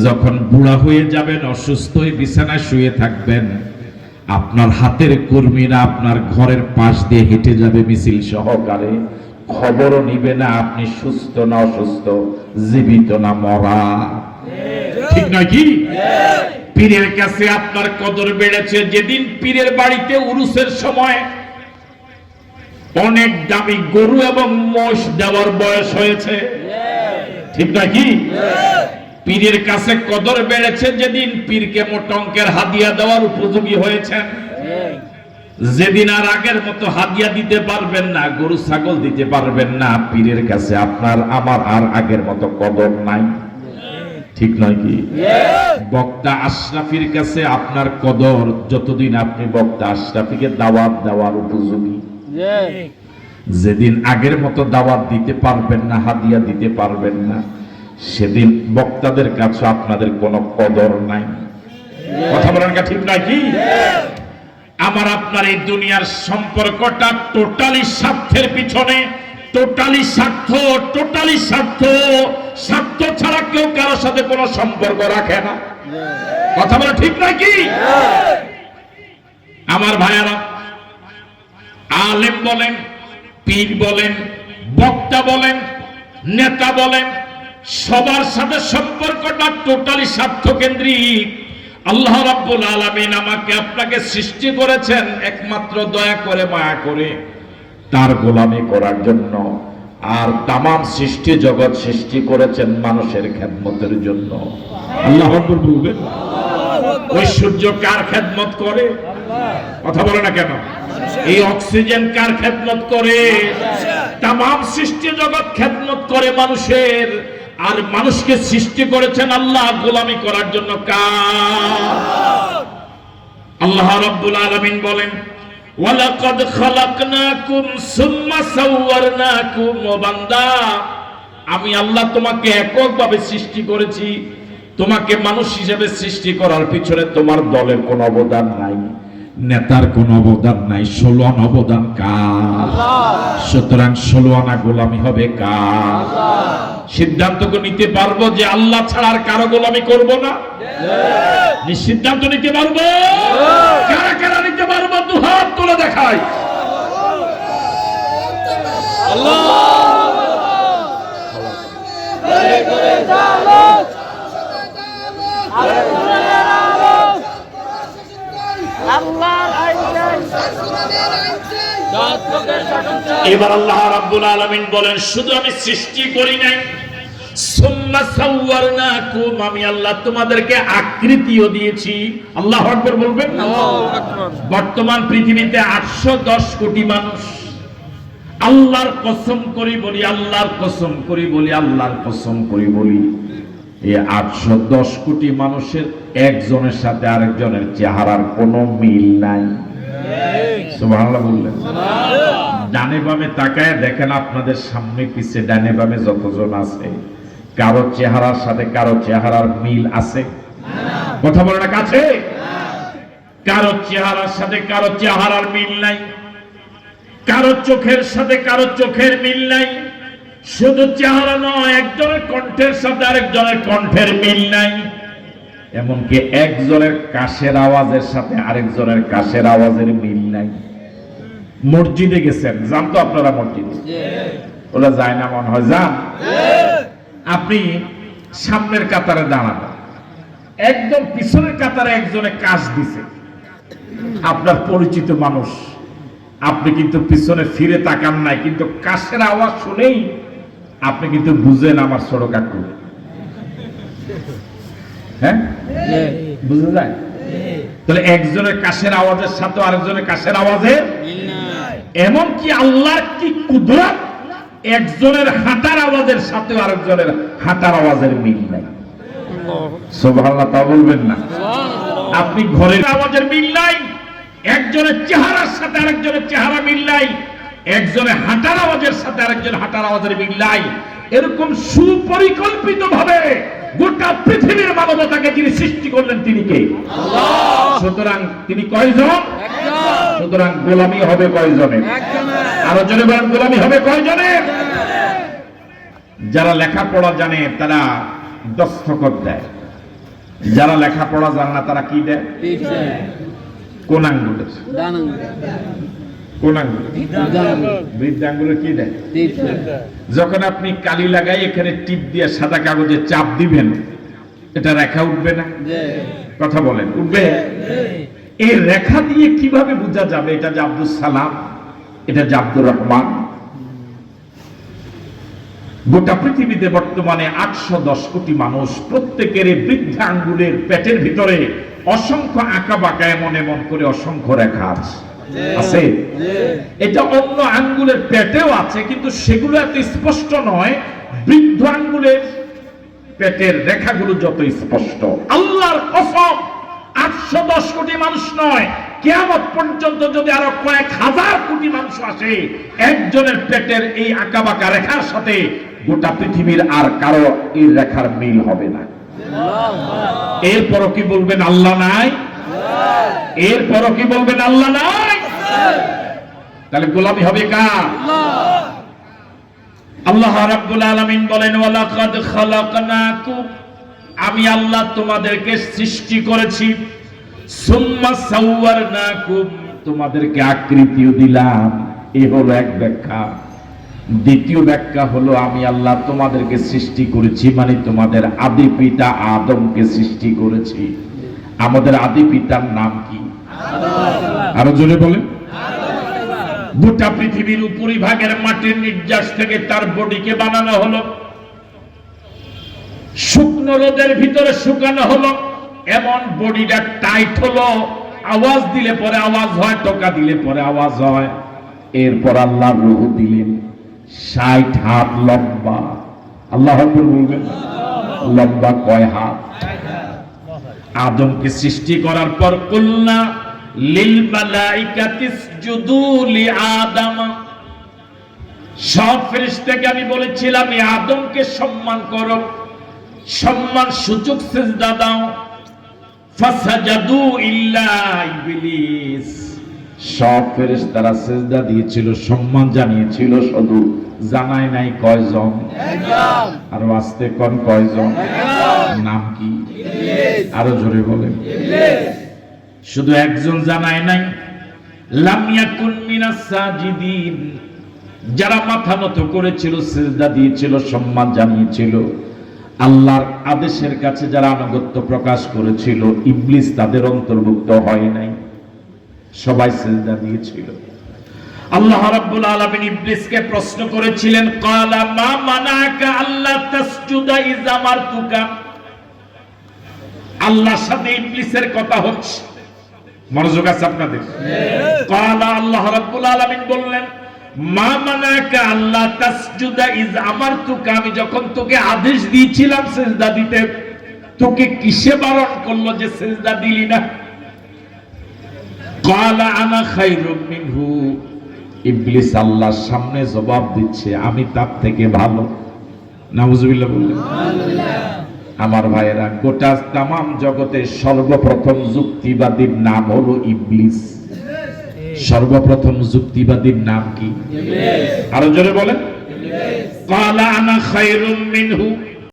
যখন বুড়া হয়ে যাবেন, অসুস্থ হয়ে বিছানায় শুয়ে থাকবেন, আপনার হাতের কর্মীরা আপনার ঘরের পাশ দিয়ে হেঁটে যাবে মিছিল সহকারে, খবরও নিবে না আপনি সুস্থ না অসুস্থ, জীবিত না মরা। ঠিক নয় কি? পীরের কাছে আপনার কদর বেড়েছে যেদিন পীরের বাড়িতে উরুসের সময় অনেক দামি গরু এবং মোষ দেওয়ার বয়স হয়েছে। ঠিক নয় কি? পীরের কাছে কদর বেড়েছে যেদিন পীরকে মোটা অঙ্কের হাদিয়া দেওয়ার উপযোগী হয়েছেন। যেদিন আর আগের মতো হাদিয়া দিতে পারবেন না, গরু ছাগল দিতে পারবেন না, পীরের কাছে আপনার আমার আর আগের মতো কদর নাই। ঠিক নয় কি? বক্তা আশরাফির কাছে আপনার কদর যতদিন আপনি বক্তা আশরাফিকে দাওয়াত দেওয়ার উপযোগী। যেদিন আগের মতো দাওয়াত দিতে পারবেন না, হাদিয়া দিতে পারবেন না, সেদিন বক্তাদের কাছে আপনাদের কোনো কদর নাই। কথা বলেন না? ঠিক নয় কি? আমার আপনার এই দুনিয়ার সম্পর্কটা টোটালি স্বার্থের পিছনে, টোটালি স্বার্থ, টোটালি স্বার্থ। স্বার্থ ছাড়া কেউ কারোর সাথে কোনো সম্পর্ক রাখে না। কথা বলে ঠিক নয় কি? আমার ভাইয়ারা, আলেম বলেন, পীর বলেন, বক্তা বলেন, নেতা বলেন, সবার সাথে সম্পর্কটা টোটালি স্বার্থ কেন্দ্রিক। আল্লাহ রাব্বুল আলামিন আমাকে আপনাকে সৃষ্টি করেছেন একমাত্র দয়া করে, মায়া করে তার গোলামি করার জন্য, আর তামাম সৃষ্টি জগৎ সৃষ্টি করেছেন মানুষের খেদমতের জন্য। আল্লাহ আকবার বলবেন। ওই সূর্য কার খেদমত করে? কথা বলে না কেন? এই অক্সিজেন কার খেদমত করে? তামাম সৃষ্টি জগৎ খেদমত করে মানুষের। আর মানুষকে সৃষ্টি করেছেন আল্লাহ গোলামি করার জন্য। কার? আল্লাহ রাব্বুল আলামিন বলেন, ওয়ালাকাদ খালাকনাকুম সুম্মা সাওয়ারনাকুম। ও বান্দা, আমি আল্লাহ তোমাকে এককভাবে সৃষ্টি করেছি। তোমাকে মানুষ হিসেবে সৃষ্টি করার পিছনে তোমার দলের কোনো অবদান নাই, নেতার কোনো অবদান নাই। 16 আনা অবদান কার? সুতরাং 16 আনা গোলামি হবে কার? সিদ্ধান্ত নিতে পারবো যে আল্লাহ ছাড়া আর কারো গোলামি করব না। সিদ্ধান্ত নিতে পারবো? কারা কারা নিতে পারবো? দুহাত তুলে দেখাই। এবার আল্লাহ রাব্বুল আলামিন বলেন, শুধু আমি সৃষ্টি করি নাই, সুম্মা সাওয়ারনাকুম, আমি আল্লাহ তোমাদেরকে আকৃতিও দিয়েছি। আল্লাহু আকবার বলবেন। বর্তমান পৃথিবীতে 810 কোটি মানুষ। আল্লাহর কসম করি বলি, আল্লাহর কসম করি বলি, আল্লাহর কসম করি বলি, এই 810 কোটি মানুষের একজনের সাথে আরেকজনের চেহারার কোনো মিল নাই। সুবহানাল্লাহ বললেন। ডানে বামে তাকায় দেখেন, আপনাদের সামনে পিছে ডানে বামে যতজন আছে, কারো চেহারার সাথে কারো চেহারার মিল আছে? কথা বলে না? কাছে কারো চেহারার সাথে কারো চেহারার মিল নাই, কারো চোখের সাথে কারো চোখের মিল নাই। শুধু চেহারা নয়, একজনের কণ্ঠের সাথে আরেকজনের কণ্ঠের মিল নাই। এমনকি একজনের কাশের আওয়াজের সাথে আরেকজনের কাশের আওয়াজের মিল নাই। মসজিদে গেছেন, যান তো আপনারা মসজিদে? ওরা যায় না মনে হয়? যান। আপনি সামনের কাতারে দাঁড়াবেন, একদম পিছনের কাতারে একজনে কাশ দিছে, আপনার পরিচিত মানুষ, আপনি কিন্তু পিছনে ফিরে তাকান নাই, কিন্তু কাশের আওয়াজ শুনেই আপনি কিন্তু বুঝেন আমার ছোট কাকু। হ্যাঁ, বুঝে যায়? তাহলে একজনের কাশের আওয়াজের সাথে আরেকজনের কাশের আওয়াজের, এমনকি আল্লাহ কি কুদরত, একজনের হাঁটার আওয়াজের সাথে আরেকজনের হাঁটার আওয়াজের মিল নাই। সুবহানাল্লাহ, তা বলবেন না? আপনি ঘরের আওয়াজের মিল নাই, একজনের চেহারার সাথে আরেকজনের চেহারা মিল নাই, একজনের হাঁটার আওয়াজের সাথে আরেকজনের হাঁটার আওয়াজের মিল নাই। এরকম সুপরিকল্পিত ভাবে গোটা পৃথিবীর মানবতাকে যিনি সৃষ্টি করলেন তিনি কে? আল্লাহ। সুতরাং তিনি কয়জন? একজন। সুতরাং গোলামি হবে কয়জনের? একজনের। আরো জনে বলেন, গোলামি হবে কয়জনের? যারা লেখাপড়া জানে তারা দস্তখত দেয়, যারা লেখাপড়া জানে না তারা কি দেয়? কোন আঙ্গুলে? কোন আঙ্গুলে? বৃদ্ধ আঙ্গুলে কি দেয়? যখন আপনি কালি লাগাই এখানে টিপ দিয়ে সাদা কাগজে চাপ দিবেন, এটা রেখা উঠবে না? কথা বলেন, উঠবে? এই রেখা দিয়ে কিভাবে বোঝা যাবে এটা যে আব্দুল সালাম, এটা যে আব্দুর রহমান? গোটা পৃথিবীতে বর্তমানে 810 কোটি মানুষ, প্রত্যেকের বৃদ্ধ আঙ্গুলের পেটের ভিতরে অসংখ্য আঁকা বাঁকা এমন এমন করে অসংখ্য রেখা আছে। এটা অন্য আঙ্গুলের পেটেও আছে, কিন্তু সেগুলো এত স্পষ্ট নয়। বৃদ্ধ আঙ্গুলের পেটের রেখাগুলো যত স্পষ্ট। আল্লাহর কসম, 810 কোটি মানুষ নয়, কিয়ামত পর্যন্ত যদি আরো কয়েক হাজার কোটি মানুষ আসে, একজনের পেটের এই আঁকা বাঁকা রেখার সাথে গোটা পৃথিবীর আর কারো এই রেখার মিল হবে না। এরপরও কি বলবেন আল্লাহ নাই? এরপরও কি বলবেন আল্লাহ নাই? তাহলে গোলামি হবে কার? আল্লাহ রাব্বুল আলামিন বলেন, ওয়ালাকাদ খালাকনাকুম, আমি আল্লাহ তোমাদেরকে সৃষ্টি করেছি, সুম্মা সাওয়ারনাকুম, তোমাদেরকে আকৃতিও দিলাম। এই হলো এক ব্যাখ্যা। দ্বিতীয় ব্যাখ্যা হলো, আমি আল্লাহ তোমাদেরকে সৃষ্টি করেছি মানে তোমাদের আদি পিতা আদমকে সৃষ্টি করেছি। আমাদের আদি পিতার নাম কি? আরো জোরে বলেন। গোটা পৃথিবীর উপরিভাগের মাটির নির্যাস থেকে তার বডিকে বানানো হলো, শুকনো রোদের ভিতরে শুকানো হলো, এমন বডিটা টাইট হলো, আওয়াজ দিলে পরে আওয়াজ হয়, টোকা দিলে পরে আওয়াজ হয়। এরপর আল্লাহ রূহ দিলেন, 60 হাত লম্বা। আল্লাহ আকবার বলবেন। লম্বা কয় হাত? আদমকে সৃষ্টি করার পর কুলনা লিল মালাইকাতি ইসজুদু লি আদম, সব ফেরেশতাকে আমি বলেছিলাম এই আদমকে সম্মান করো, সম্মান সূচক সিজদা দাও। ফাসাজাদু ইল্লা ইবলিস, সব ফেরেশতারা সিজদা দিয়েছিল, সম্মান জানিয়েছিল, শুধু জানায় নাই কয়জন? একজন। আর আস্তে কোন কয়জন? নাম কি? ইবলিস। আরো জোরে বলেন। ইবলিস। শুধু একজন জানায় নাই। লাম ইয়াকুন মিনাস সাজিদিন, যারা মাথা নত করেছিল, সিজদা দিয়েছিল, সম্মান জানিয়েছিল, আল্লাহর আদেশের কাছে যারা আনুগত্য প্রকাশ করেছিল, ইবলিস তাদের অন্তর্ভুক্ত হয় নাই। সবাই সিজদা দিয়েছিল। আল্লাহ রাব্বুল আলামিন ইবলিসকে প্রশ্ন করেছিলেন, ক্বালা মা মানাকা আল্লা তাসজুদা ইয আমারতুকা। আল্লাহর সাথে ইবলিসের কথা হচ্ছে, মনোযোগ আছে আপনাদের? ক্বালা, আল্লাহ রাব্বুল আলামিন বললেন, মা মানাকা আল্লা তাসজুদা ইয আমারতুকা, আমি যখন তোকে আদেশ দিয়েছিলাম সিজদা দিতে, তোকে কিসে বারণ করলো যে সিজদা দিলি না? ক্বালা আনা খায়রুম মিনহু, ইবলিস আল্লাহর সামনে জবাব দিচ্ছে, আমি তার থেকে ভালো। নাউজুবিল্লাহ বললেন। আমার ভাইয়েরা, গোটা তামাম জগতে সর্বপ্রথম যুক্তিবাদীর নাম হলো ইবলিস। সর্বপ্রথম যুক্তিবাদীর নাম কি? ইবলিস। আরো জোরে বলেন। ক্বালা আনা খায়রুম মিনহু,